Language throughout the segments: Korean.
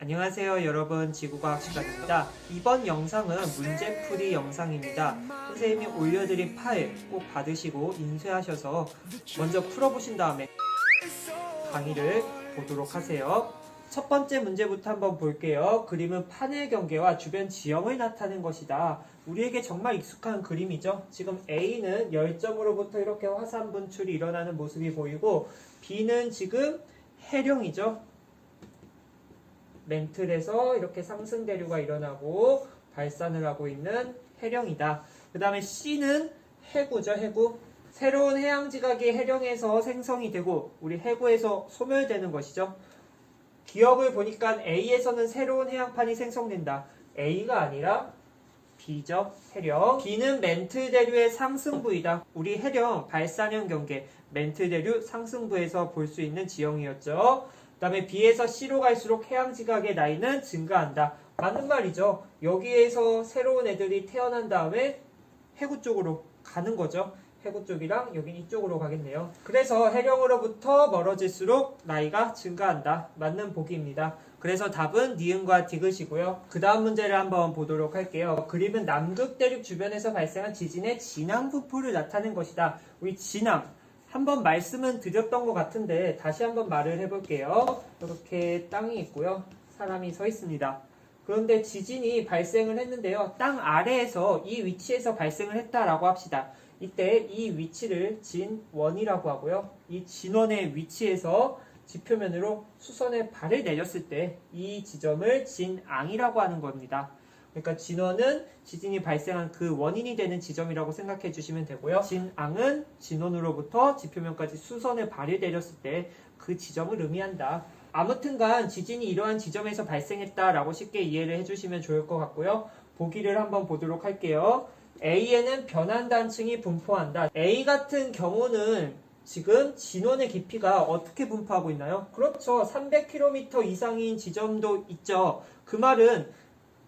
안녕하세요 여러분, 지구과학 시간입니다. 이번 영상은 문제풀이 영상입니다. 선생님이 올려드린 파일 꼭 받으시고 인쇄하셔서 먼저 풀어보신 다음에 강의를 보도록 하세요. 첫 번째 문제부터 한번 볼게요. 그림은 판의 경계와 주변 지형을 나타낸 것이다. 우리에게 정말 익숙한 그림이죠. 지금 A는 열점으로부터 이렇게 화산 분출이 일어나는 모습이 보이고, B는 지금 해령이죠. 멘틀에서 이렇게 상승 대류가 일어나고 발산을 하고 있는 해령이다. 그 다음에 C는 해구죠. 해구. 새로운 해양지각이 해령에서 생성이 되고 우리 해구에서 소멸되는 것이죠. 기억을 보니까 A에서는 새로운 해양판이 생성된다. A가 아니라 B죠. 해령. B는 멘틀 대류의 상승부이다. 우리 해령 발산형 경계 멘틀 대류 상승부에서 볼 수 있는 지형이었죠. 그 다음에 B에서 C로 갈수록 해양지각의 나이는 증가한다. 맞는 말이죠. 여기에서 새로운 애들이 태어난 다음에 해구 쪽으로 가는 거죠. 해구 쪽이랑 여긴 이쪽으로 가겠네요. 그래서 해령으로부터 멀어질수록 나이가 증가한다. 맞는 보기입니다. 그래서 답은 니은과 디귿이고요. 그 다음 문제를 한번 보도록 할게요. 그림은 남극 대륙 주변에서 발생한 지진의 진앙 부포를 나타낸 것이다. 우리 진앙 한번 말씀은 드렸던 것 같은데 다시 한번 말을 해볼게요. 이렇게 땅이 있고요. 사람이 서 있습니다. 그런데 지진이 발생을 했는데요. 땅 아래에서 이 위치에서 발생을 했다라고 합시다. 이때 이 위치를 진원이라고 하고요. 이 진원의 위치에서 지표면으로 수선의 발을 내렸을 때 이 지점을 진앙이라고 하는 겁니다. 그러니까 진원은 지진이 발생한 그 원인이 되는 지점이라고 생각해 주시면 되고요. 진앙은 진원으로부터 지표면까지 수선의 발을 내렸을 때 그 지점을 의미한다. 아무튼간 지진이 이러한 지점에서 발생했다라고 쉽게 이해를 해주시면 좋을 것 같고요. 보기를 한번 보도록 할게요. A에는 변환단층이 분포한다. A 같은 경우는 지금 진원의 깊이가 어떻게 분포하고 있나요? 그렇죠. 300km 이상인 지점도 있죠. 그 말은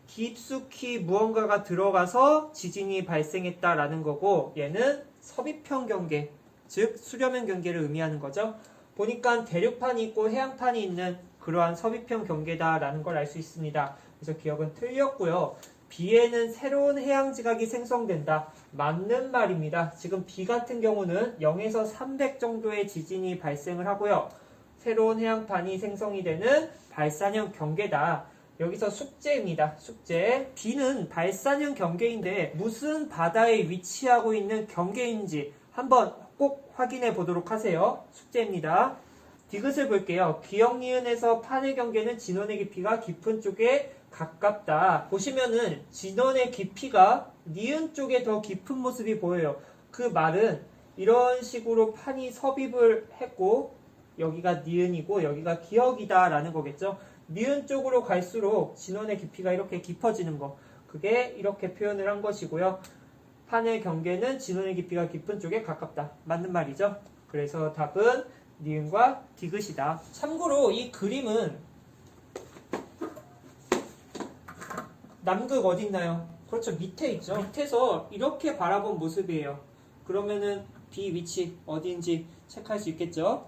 깊숙이 무언가가 들어가서 지진이 발생했다라는 거고, 얘는 섭입형 경계, 즉 수렴형 경계를 의미하는 거죠. 보니까 대륙판이 있고 해양판이 있는 그러한 섭입형 경계다라는 걸 알 수 있습니다. 그래서 기억은 틀렸고요. B에는 새로운 해양지각이 생성된다. 맞는 말입니다. 지금 B 같은 경우는 0에서 300 정도의 지진이 발생을 하고요. 새로운 해양판이 생성이 되는 발산형 경계다. 여기서 숙제입니다. 숙제. B는 발산형 경계인데 무슨 바다에 위치하고 있는 경계인지 한번 꼭 확인해 보도록 하세요. 숙제입니다. 디귿을 볼게요. 기역 니은에서 판의 경계는 진원의 깊이가 깊은 쪽에 가깝다. 보시면은 진원의 깊이가 니은 쪽에 더 깊은 모습이 보여요. 그 말은 이런 식으로 판이 섭입을 했고 여기가 니은이고 여기가 기역이다 라는 거겠죠. 니은 쪽으로 갈수록 진원의 깊이가 이렇게 깊어지는 거, 그게 이렇게 표현을 한 것이고요. 판의 경계는 진원의 깊이가 깊은 쪽에 가깝다. 맞는 말이죠. 그래서 답은 니은과 디귿이다. 참고로 이 그림은 남극 어디 있나요? 그렇죠. 밑에 있죠. 밑에서 이렇게 바라본 모습이에요. 그러면은 B 위치 어디인지 체크할 수 있겠죠.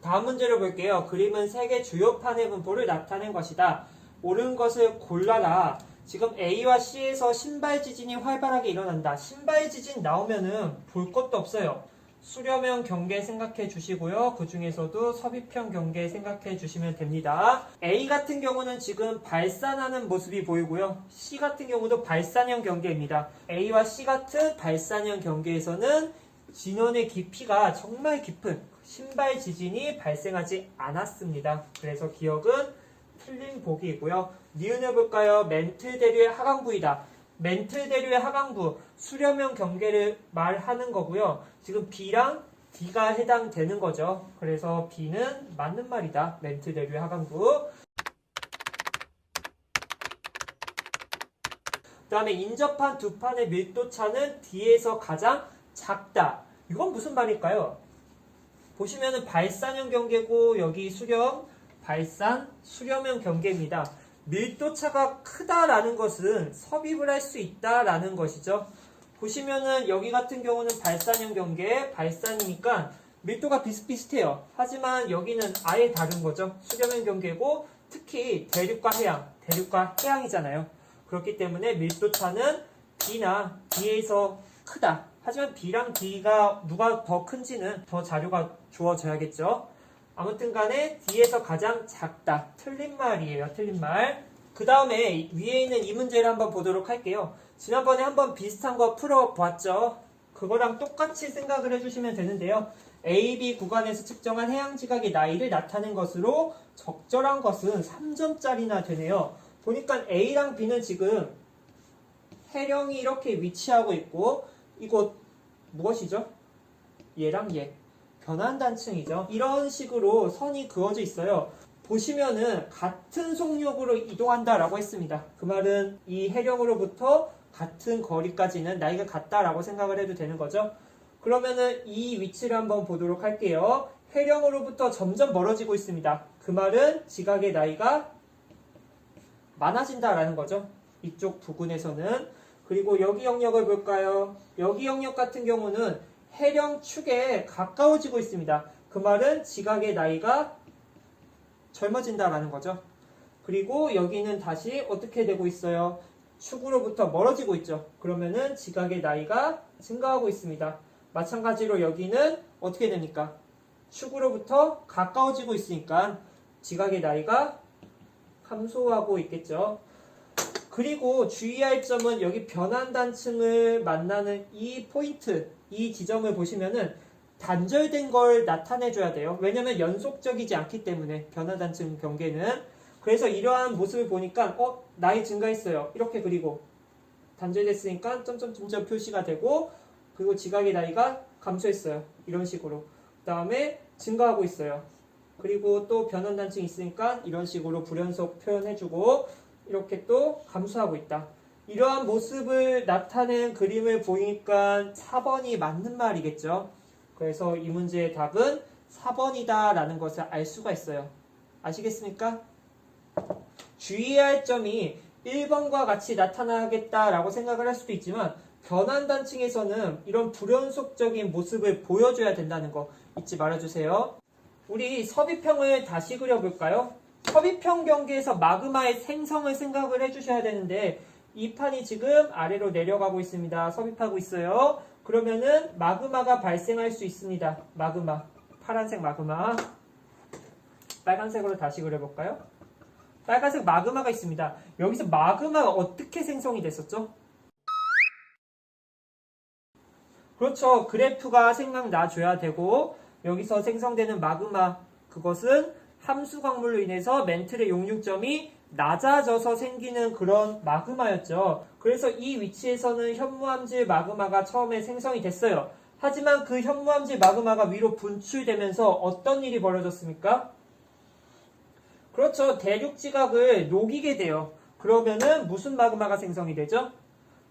다음 문제를 볼게요. 그림은 세계 주요 판의 분포를 나타낸 것이다. 옳은 것을 골라라. 지금 A와 C에서 신발 지진이 활발하게 일어난다. 신발 지진 나오면은 볼 것도 없어요. 수렴형 경계 생각해 주시고요. 그 중에서도 섭입형 경계 생각해 주시면 됩니다. A 같은 경우는 지금 발산하는 모습이 보이고요. C 같은 경우도 발산형 경계입니다. A와 C 같은 발산형 경계에서는 진원의 깊이가 정말 깊은 신발 지진이 발생하지 않았습니다. 그래서 기억은 틀린 보기이고요. 니은을 볼까요? 멘틀 대류의 하강부이다. 멘틀 대류의 하강부, 수렴형 경계를 말하는 거고요. 지금 B랑 D가 해당되는 거죠. 그래서 B는 맞는 말이다. 멘틀 대류의 하강부. 그 다음에 인접한 두 판의 밀도차는 D에서 가장 작다. 이건 무슨 말일까요? 보시면은 발산형 경계고 여기 수렴, 발산, 수렴형 경계입니다. 밀도차가 크다라는 것은 섭입을 할 수 있다라는 것이죠. 보시면은 여기 같은 경우는 발산형 경계, 발산이니까 밀도가 비슷비슷해요. 하지만 여기는 아예 다른 거죠. 수렴형 경계고 특히 대륙과 해양이잖아요. 그렇기 때문에 밀도차는 B나 D에서 크다. 하지만 B랑 D가 누가 더 큰지는 더 자료가 주어져야겠죠. 아무튼 간에 D에서 가장 작다. 틀린 말이에요. 틀린 말. 그 다음에 위에 있는 이 문제를 한번 보도록 할게요. 지난번에 한번 비슷한 거 풀어봤죠. 그거랑 똑같이 생각을 해주시면 되는데요. A, B 구간에서 측정한 해양지각의 나이를 나타낸 것으로 적절한 것은 3점짜리나 되네요. 보니까 A랑 B는 지금 해령이 이렇게 위치하고 있고 이곳 무엇이죠? 얘랑 얘. 변환단층이죠. 이런 식으로 선이 그어져 있어요. 보시면은 같은 속력으로 이동한다라고 했습니다. 그 말은 이 해령으로부터 같은 거리까지는 나이가 같다라고 생각을 해도 되는 거죠. 그러면은 이 위치를 한번 보도록 할게요. 해령으로부터 점점 멀어지고 있습니다. 그 말은 지각의 나이가 많아진다라는 거죠. 이쪽 부근에서는. 그리고 여기 영역을 볼까요? 여기 영역 같은 경우는 해령 축에 가까워지고 있습니다. 그 말은 지각의 나이가 젊어진다라는 거죠. 그리고 여기는 다시 어떻게 되고 있어요? 축으로부터 멀어지고 있죠. 그러면은 지각의 나이가 증가하고 있습니다. 마찬가지로 여기는 어떻게 됩니까? 축으로부터 가까워지고 있으니까 지각의 나이가 감소하고 있겠죠. 그리고 주의할 점은 여기 변환단층을 만나는 이 포인트, 이 지점을 보시면은 단절된 걸 나타내줘야 돼요. 왜냐면 연속적이지 않기 때문에 변환단층 경계는. 그래서 이러한 모습을 보니까 나이 증가했어요. 이렇게 그리고 단절됐으니까 점점점점 표시가 되고 그리고 지각의 나이가 감소했어요. 이런 식으로. 그 다음에 증가하고 있어요. 그리고 또 변환단층이 있으니까 이런 식으로 불연속 표현해주고 이렇게 또 감소하고 있다. 이러한 모습을 나타낸 그림을 보니까 4번이 맞는 말이겠죠. 그래서 이 문제의 답은 4번이다 라는 것을 알 수가 있어요. 아시겠습니까? 주의할 점이 1번과 같이 나타나겠다라고 생각을 할 수도 있지만 변환단층에서는 이런 불연속적인 모습을 보여줘야 된다는 거 잊지 말아주세요. 우리 섭입형을 다시 그려볼까요? 섭입형 경계에서 마그마의 생성을 생각을 해주셔야 되는데 이 판이 지금 아래로 내려가고 있습니다. 섭입하고 있어요. 그러면은 마그마가 발생할 수 있습니다. 마그마. 파란색 마그마. 빨간색으로 다시 그려볼까요? 빨간색 마그마가 있습니다. 여기서 마그마가 어떻게 생성이 됐었죠? 그렇죠. 그래프가 생각나줘야 되고 여기서 생성되는 마그마 그것은 함수 광물로 인해서 멘틀의 용융점이 낮아져서 생기는 그런 마그마였죠. 그래서 이 위치에서는 현무암질 마그마가 처음에 생성이 됐어요. 하지만 그 현무암질 마그마가 위로 분출되면서 어떤 일이 벌어졌습니까? 그렇죠. 대륙지각을 녹이게 돼요. 그러면은 무슨 마그마가 생성이 되죠?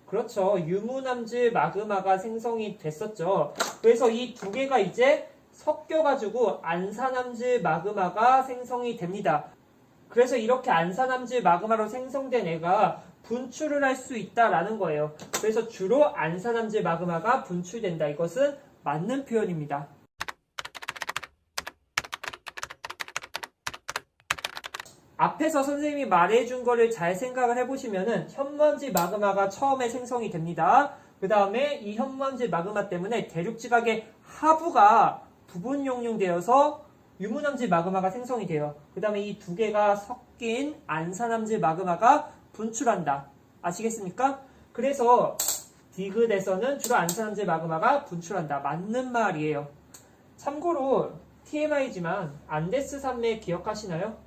그렇죠. 유문암질 마그마가 생성이 됐었죠. 그래서 이 두 개가 이제 섞여가지고 안산암질 마그마가 생성이 됩니다. 그래서 이렇게 안산암질 마그마로 생성된 애가 분출을 할 수 있다라는 거예요. 그래서 주로 안산암질 마그마가 분출된다. 이것은 맞는 표현입니다. 앞에서 선생님이 말해준 거를 잘 생각을 해보시면은 현무암질 마그마가 처음에 생성이 됩니다. 그 다음에 이 현무암질 마그마 때문에 대륙지각의 하부가 부분 용융되어서 유문암질 마그마가 생성이 돼요. 그 다음에 이 두 개가 섞인 안산암질 마그마가 분출한다. 아시겠습니까? 그래서 디귿에서는 주로 안산암질 마그마가 분출한다. 맞는 말이에요. 참고로 TMI지만 안데스 산맥 기억하시나요?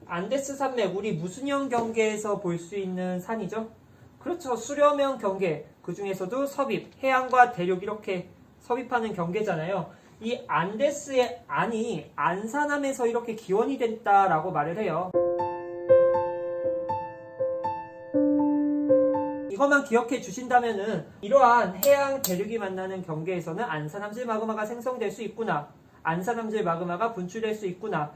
안데스 산맥 우리 무슨형 경계에서 볼 수 있는 산이죠? 그렇죠. 수렴형 경계. 그 중에서도 섭입, 해안과 대륙 이렇게 섭입하는 경계잖아요. 이 안데스의 안이 안산암에서 이렇게 기원이 됐다라고 말을 해요. 이것만 기억해 주신다면은 이러한 해양 대륙이 만나는 경계에서는 안산암질 마그마가 생성될 수 있구나. 안산암질 마그마가 분출될 수 있구나.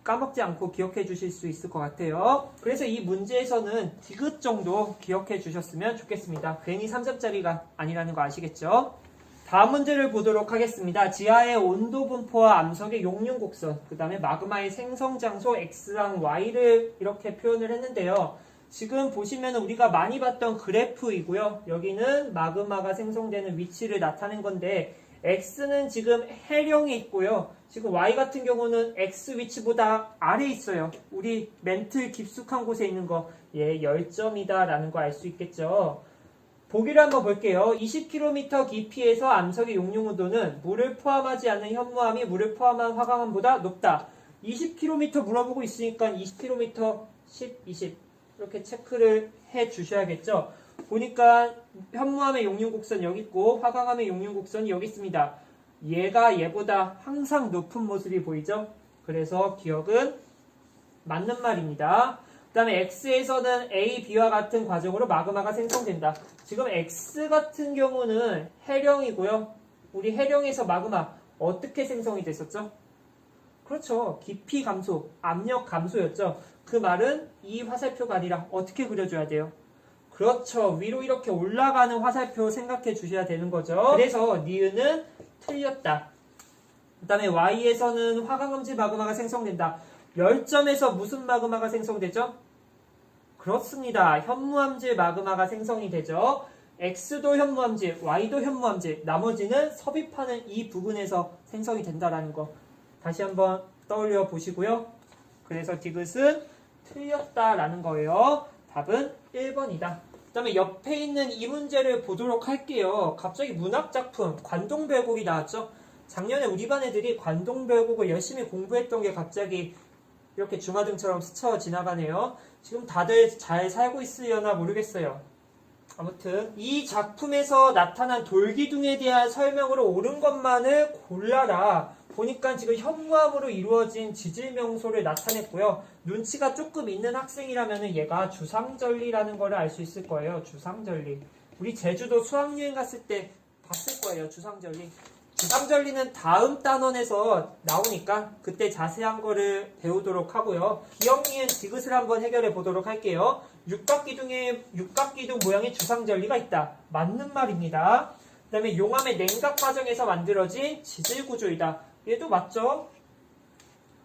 까먹지 않고 기억해 주실 수 있을 것 같아요. 그래서 이 문제에서는 디귿 정도 기억해 주셨으면 좋겠습니다. 괜히 3점짜리가 아니라는 거 아시겠죠? 다음 문제를 보도록 하겠습니다. 지하의 온도 분포와 암석의 용융 곡선, 그 다음에 마그마의 생성 장소 X랑 Y를 이렇게 표현을 했는데요. 지금 보시면 우리가 많이 봤던 그래프이고요. 여기는 마그마가 생성되는 위치를 나타낸 건데 X는 지금 해령에 있고요. 지금 Y 같은 경우는 X 위치보다 아래에 있어요. 우리 멘틀 깊숙한 곳에 있는 거, 열점이다 라는 거 알 수 있겠죠. 보기를 한번 볼게요. 20km 깊이에서 암석의 용융 온도는 물을 포함하지 않는 현무암이 물을 포함한 화강암보다 높다. 20km 물어보고 있으니까 20km 10, 20 이렇게 체크를 해 주셔야겠죠. 보니까 현무암의 용융 곡선 여기 있고 화강암의 용융 곡선이 여기 있습니다. 얘가 얘보다 항상 높은 모습이 보이죠. 그래서 기억은 맞는 말입니다. 그 다음에 X에서는 A, B와 같은 과정으로 마그마가 생성된다. 지금 X 같은 경우는 해령이고요. 우리 해령에서 마그마 어떻게 생성이 됐었죠? 그렇죠. 깊이 감소, 압력 감소였죠. 그 말은 이 화살표가 아니라 어떻게 그려줘야 돼요? 그렇죠. 위로 이렇게 올라가는 화살표 생각해 주셔야 되는 거죠. 그래서 니은은 틀렸다. 그 다음에 Y에서는 화강암지 마그마가 생성된다. 열점에서 무슨 마그마가 생성되죠? 그렇습니다. 현무암질 마그마가 생성이 되죠. X도 현무암질, Y도 현무암질, 나머지는 섭입하는 이 부분에서 생성이 된다라는 거 다시 한번 떠올려 보시고요. 그래서 디귿은 틀렸다라는 거예요. 답은 1번이다. 그 다음에 옆에 있는 이 문제를 보도록 할게요. 갑자기 문학작품 관동별곡이 나왔죠. 작년에 우리 반 애들이 관동별곡을 열심히 공부했던 게 갑자기 이렇게 주마등처럼 스쳐 지나가네요. 지금 다들 잘 살고 있으려나 모르겠어요. 아무튼 이 작품에서 나타난 돌기둥에 대한 설명으로 옳은 것만을 골라라. 보니까 지금 현무암으로 이루어진 지질명소를 나타냈고요. 눈치가 조금 있는 학생이라면 얘가 주상절리라는 걸 알 수 있을 거예요. 주상절리. 우리 제주도 수학여행 갔을 때 봤을 거예요. 주상절리. 주상절리는 다음 단원에서 나오니까 그때 자세한 거를 배우도록 하고요. 기억, 니은, 디귿을 한번 해결해 보도록 할게요. 육각기둥 모양의 주상절리가 있다. 맞는 말입니다. 그 다음에 용암의 냉각 과정에서 만들어진 지질구조이다. 얘도 맞죠?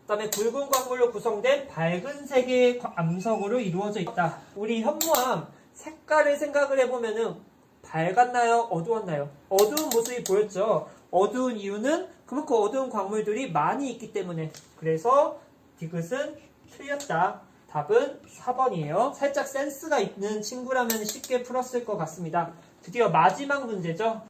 그 다음에 굵은 광물로 구성된 밝은 색의 암석으로 이루어져 있다. 우리 현무암 색깔을 생각을 해보면은 밝았나요? 어두웠나요? 어두운 모습이 보였죠? 어두운 이유는 그만큼 어두운 광물들이 많이 있기 때문에. 그래서 디귿은 틀렸다. 답은 4번이에요. 살짝 센스가 있는 친구라면 쉽게 풀었을 것 같습니다. 드디어 마지막 문제죠.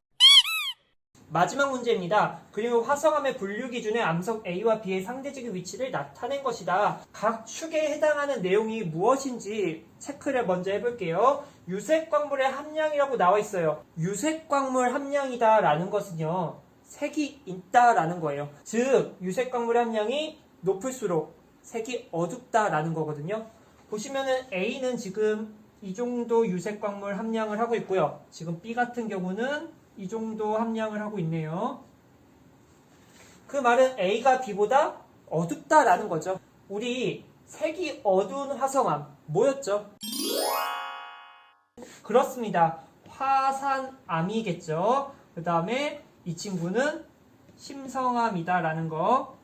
마지막 문제입니다. 그리고 화성암의 분류 기준의 암석 A와 B의 상대적인 위치를 나타낸 것이다. 각 축에 해당하는 내용이 무엇인지 체크를 먼저 해볼게요. 유색광물의 함량이라고 나와 있어요. 유색광물 함량이다 라는 것은요, 색이 있다라는 거예요. 즉 유색광물의 함량이 높을수록 색이 어둡다라는 거거든요. 보시면은 A는 지금 이 정도 유색광물 함량을 하고 있고요. 지금 B 같은 경우는 이 정도 함량을 하고 있네요. 그 말은 A가 B보다 어둡다라는 거죠. 우리 색이 어두운 화성암 뭐였죠? 그렇습니다. 화산암이겠죠. 그 다음에 이 친구는 심성암이다라는 거.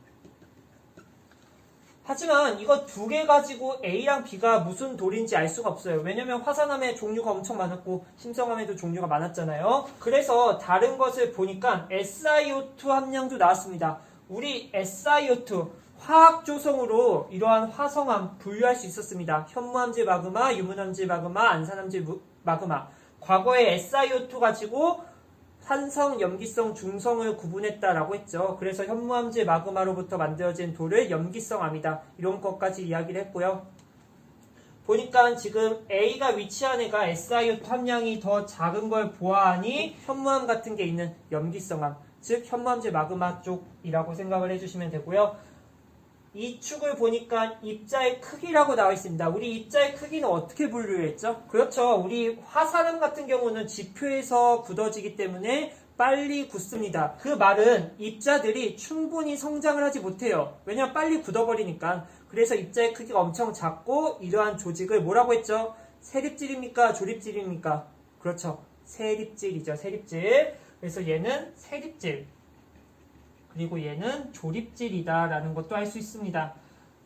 하지만 이거 두 개 가지고 A랑 B가 무슨 돌인지 알 수가 없어요. 왜냐면 화산암에 종류가 엄청 많았고 심성암에도 종류가 많았잖아요. 그래서 다른 것을 보니까 SiO2 함량도 나왔습니다. 우리 SiO2 화학 조성으로 이러한 화성암 분류할 수 있었습니다. 현무암질 마그마, 유문암질 마그마, 안산암질 마그마. 과거에 SiO2 가지고 산성, 염기성, 중성을 구분했다라고 했죠. 그래서 현무암질 마그마로부터 만들어진 돌을 염기성암이다. 이런 것까지 이야기를 했고요. 보니까 지금 A가 위치한 애가 SiO2 함량이 더 작은 걸 보아하니 현무암 같은 게 있는 염기성암, 즉 현무암질 마그마 쪽이라고 생각을 해주시면 되고요. 이 축을 보니까 입자의 크기라고 나와 있습니다. 우리 입자의 크기는 어떻게 분류했죠? 그렇죠. 우리 화산암 같은 경우는 지표에서 굳어지기 때문에 빨리 굳습니다. 그 말은 입자들이 충분히 성장을 하지 못해요. 왜냐면 빨리 굳어버리니까. 그래서 입자의 크기가 엄청 작고 이러한 조직을 뭐라고 했죠? 세립질입니까? 조립질입니까? 그렇죠. 세립질이죠. 세립질. 그래서 얘는 세립질, 그리고 얘는 조립질이다 라는 것도 알 수 있습니다.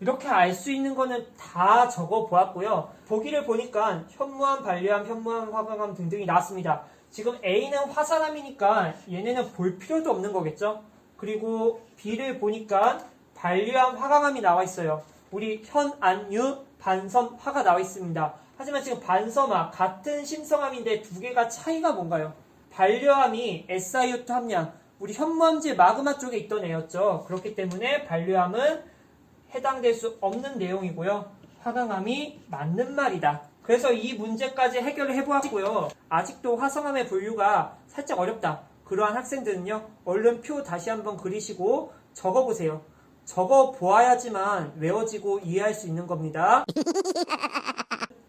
이렇게 알 수 있는 거는 다 적어 보았고요. 보기를 보니까 현무암, 반려암, 현무암, 화강암 등등이 나왔습니다. 지금 A는 화산암이니까 얘네는 볼 필요도 없는 거겠죠. 그리고 B를 보니까 반려암, 화강암이 나와 있어요. 우리 현, 안, 유, 반섬, 화가 나와 있습니다. 하지만 지금 반섬화 같은 심성암인데 두 개가 차이가 뭔가요? 반려암이 SiO2 함량, 우리 현무암질 마그마 쪽에 있던 애였죠. 그렇기 때문에 반려암은 해당될 수 없는 내용이고요. 화강암이 맞는 말이다. 그래서 이 문제까지 해결을 해보았고요. 아직도 화성암의 분류가 살짝 어렵다. 그러한 학생들은요, 얼른 표 다시 한번 그리시고 적어보세요. 적어보아야지만 외워지고 이해할 수 있는 겁니다.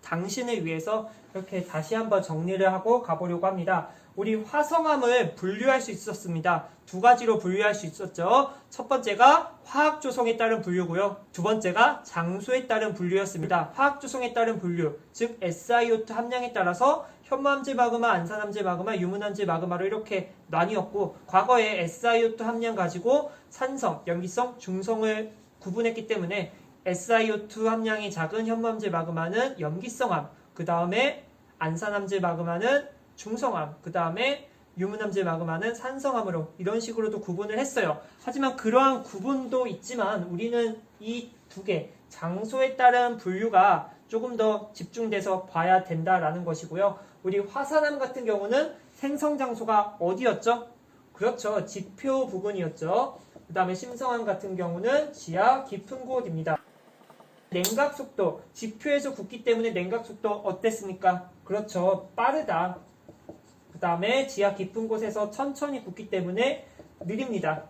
당신을 위해서 이렇게 다시 한번 정리를 하고 가보려고 합니다. 우리 화성암을 분류할 수 있었습니다. 두 가지로 분류할 수 있었죠. 첫 번째가 화학 조성에 따른 분류고요. 두 번째가 장소에 따른 분류였습니다. 화학 조성에 따른 분류, 즉 SiO2 함량에 따라서 현무암질 마그마, 안산암질 마그마, 유문암질 마그마로 이렇게 나뉘었고, 과거에 SiO2 함량 가지고 산성, 염기성, 중성을 구분했기 때문에 SiO2 함량이 작은 현무암질 마그마는 염기성암, 그 다음에 안산암질 마그마는 중성암, 그 다음에 유문암질 마그마는 산성암으로 이런 식으로도 구분을 했어요. 하지만 그러한 구분도 있지만 우리는 이 두 개, 장소에 따른 분류가 조금 더 집중돼서 봐야 된다라는 것이고요. 우리 화산암 같은 경우는 생성 장소가 어디였죠? 그렇죠. 지표 부근이었죠. 그 다음에 심성암 같은 경우는 지하 깊은 곳입니다. 냉각 속도, 지표에서 굳기 때문에 냉각 속도 어땠습니까? 그렇죠. 빠르다. 그 다음에 지하 깊은 곳에서 천천히 굳기 때문에 느립니다.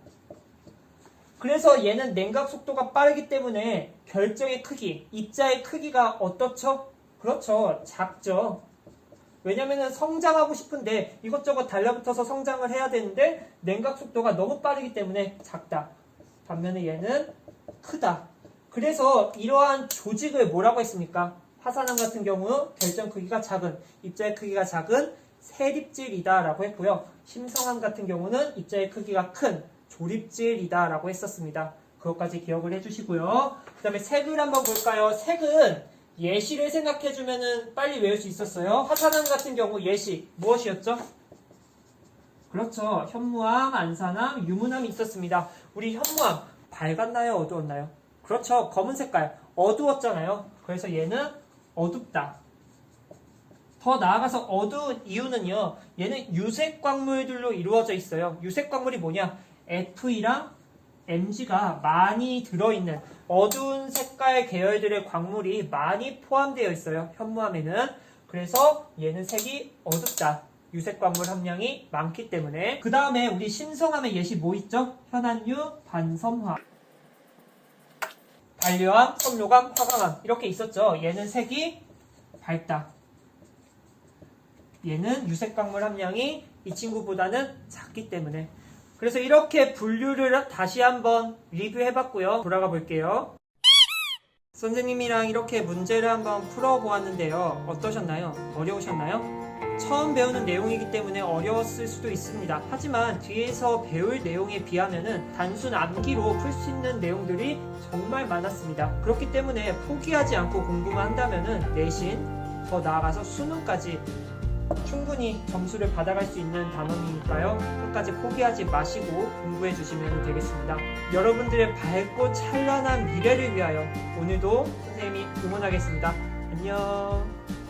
그래서 얘는 냉각 속도가 빠르기 때문에 결정의 크기, 입자의 크기가 어떻죠? 그렇죠. 작죠. 왜냐면은 성장하고 싶은데 이것저것 달라붙어서 성장을 해야 되는데 냉각 속도가 너무 빠르기 때문에 작다. 반면에 얘는 크다. 그래서 이러한 조직을 뭐라고 했습니까? 화산암 같은 경우 결정 크기가 작은, 입자의 크기가 작은 세립질이다 라고 했고요. 심성암 같은 경우는 입자의 크기가 큰 조립질이다 라고 했었습니다. 그것까지 기억을 해주시고요. 그 다음에 색을 한번 볼까요? 색은 예시를 생각해주면 빨리 외울 수 있었어요. 화산암 같은 경우 예시 무엇이었죠? 그렇죠. 현무암, 안산암, 유문암이 있었습니다. 우리 현무암 밝았나요? 어두웠나요? 그렇죠. 검은 색깔 어두웠잖아요. 그래서 얘는 어둡다. 더 나아가서 어두운 이유는요. 얘는 유색 광물들로 이루어져 있어요. 유색 광물이 뭐냐? Fe랑 Mg가 많이 들어있는 어두운 색깔 계열들의 광물이 많이 포함되어 있어요. 현무암에는. 그래서 얘는 색이 어둡다. 유색 광물 함량이 많기 때문에. 그 다음에 우리 심성암의 예시 뭐 있죠? 현안유, 반섬화, 반려암, 섬유감, 화강암 이렇게 있었죠. 얘는 색이 밝다. 얘는 유색 광물 함량이 이 친구보다는 작기 때문에. 그래서 이렇게 분류를 다시 한번 리뷰해봤고요. 돌아가 볼게요. 선생님이랑 이렇게 문제를 한번 풀어보았는데요. 어떠셨나요? 어려우셨나요? 처음 배우는 내용이기 때문에 어려웠을 수도 있습니다. 하지만 뒤에서 배울 내용에 비하면 단순 암기로 풀 수 있는 내용들이 정말 많았습니다. 그렇기 때문에 포기하지 않고 공부만 한다면 내신, 더 나아가서 수능까지 충분히 점수를 받아갈 수 있는 단원이니까요. 끝까지 포기하지 마시고 공부해 주시면 되겠습니다. 여러분들의 밝고 찬란한 미래를 위하여 오늘도 선생님이 응원하겠습니다. 안녕.